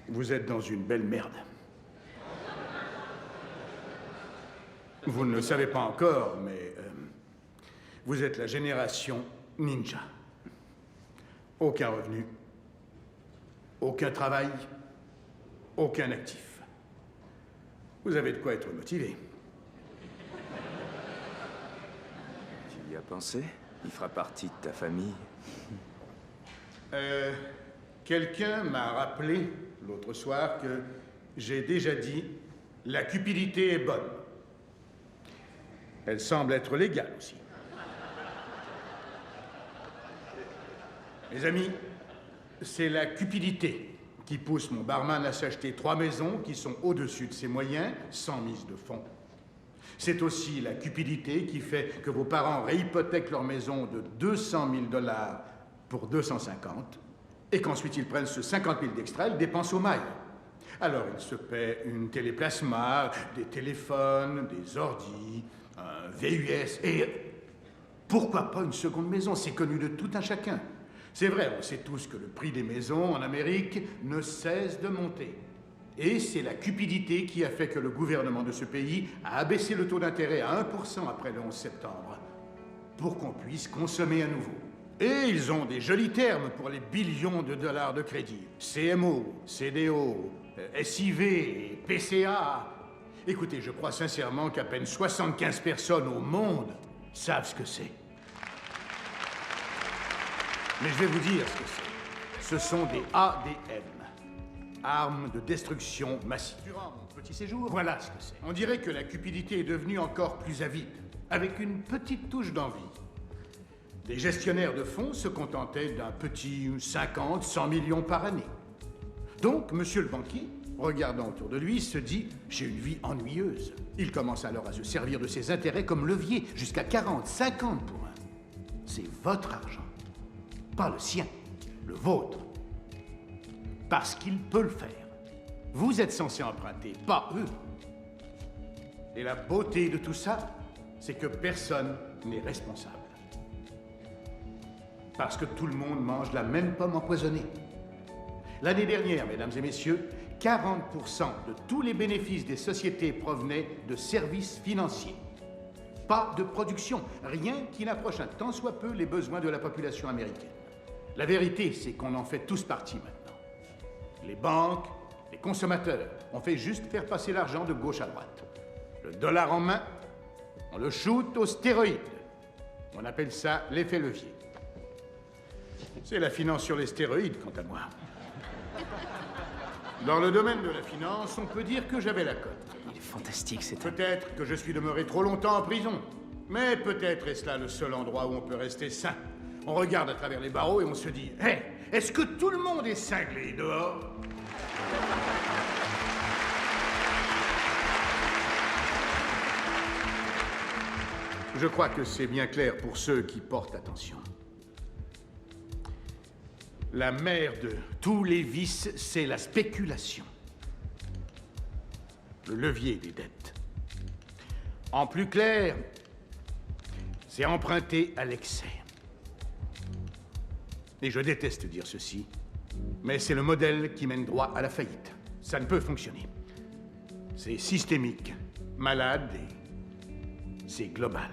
Vous êtes dans une belle merde. Vous ne le savez pas encore, mais vous êtes la génération ninja. Aucun revenu, aucun travail, aucun actif. Vous avez de quoi être motivé. Tu y as pensé? Il fera partie de ta famille. Quelqu'un m'a rappelé l'autre soir que j'ai déjà dit la cupidité est bonne. Elle semble être légale aussi. Mes amis, c'est la cupidité qui pousse mon barman à s'acheter 3 maisons qui sont au-dessus de ses moyens, sans mise de fonds. C'est aussi la cupidité qui fait que vos parents réhypothèquent leur maison de 200 000 $ pour 250, et qu'ensuite ils prennent ce 50 000 d'extra et le dépensent au mail. Alors ils se paient une téléplasma, des téléphones, des ordis, un VUS, et pourquoi pas une seconde maison? C'est connu de tout un chacun. C'est vrai, on sait tous que le prix des maisons en Amérique ne cesse de monter. Et c'est la cupidité qui a fait que le gouvernement de ce pays a abaissé le taux d'intérêt à 1% après le 11 septembre, pour qu'on puisse consommer à nouveau. Et ils ont des jolis termes pour les billions de dollars de crédit. CMO, CDO, SIV, et PCA. Écoutez, je crois sincèrement qu'à peine 75 personnes au monde savent ce que c'est. Mais je vais vous dire ce que c'est. Ce sont des ADM. Armes de destruction massive. Durant mon petit séjour, voilà ce que c'est. On dirait que la cupidité est devenue encore plus avide, avec une petite touche d'envie. Les gestionnaires de fonds se contentaient d'un petit 50, 100 millions par année. Donc, monsieur le banquier, regardant autour de lui, se dit « J'ai une vie ennuyeuse ». Il commence alors à se servir de ses intérêts comme levier, jusqu'à 40, 50 pour un. C'est votre argent, pas le sien, le vôtre. Parce qu'il peut le faire. Vous êtes censé emprunter, pas eux. Et la beauté de tout ça, c'est que personne n'est responsable. Parce que tout le monde mange la même pomme empoisonnée. L'année dernière, mesdames et messieurs, 40% de tous les bénéfices des sociétés provenaient de services financiers. Pas de production, rien qui n'approche un tant soit peu les besoins de la population américaine. La vérité, c'est qu'on en fait tous partie maintenant. Les banques, les consommateurs, on fait juste faire passer l'argent de gauche à droite. Le dollar en main, on le shoot aux stéroïdes. On appelle ça l'effet levier. C'est la finance sur les stéroïdes, quant à moi. Dans le domaine de la finance, on peut dire que j'avais la cote. Il est fantastique, c'est un... Peut-être que je suis demeuré trop longtemps en prison. Mais peut-être est-ce là le seul endroit où on peut rester sain. On regarde à travers les barreaux et on se dit « Hé, est-ce que tout le monde est cinglé dehors ?» Je crois que c'est bien clair pour ceux qui portent attention. La mère de tous les vices, c'est la spéculation. Le levier des dettes. En plus clair, c'est emprunter à l'excès. Et je déteste dire ceci, mais c'est le modèle qui mène droit à la faillite. Ça ne peut fonctionner. C'est systémique, malade et c'est global.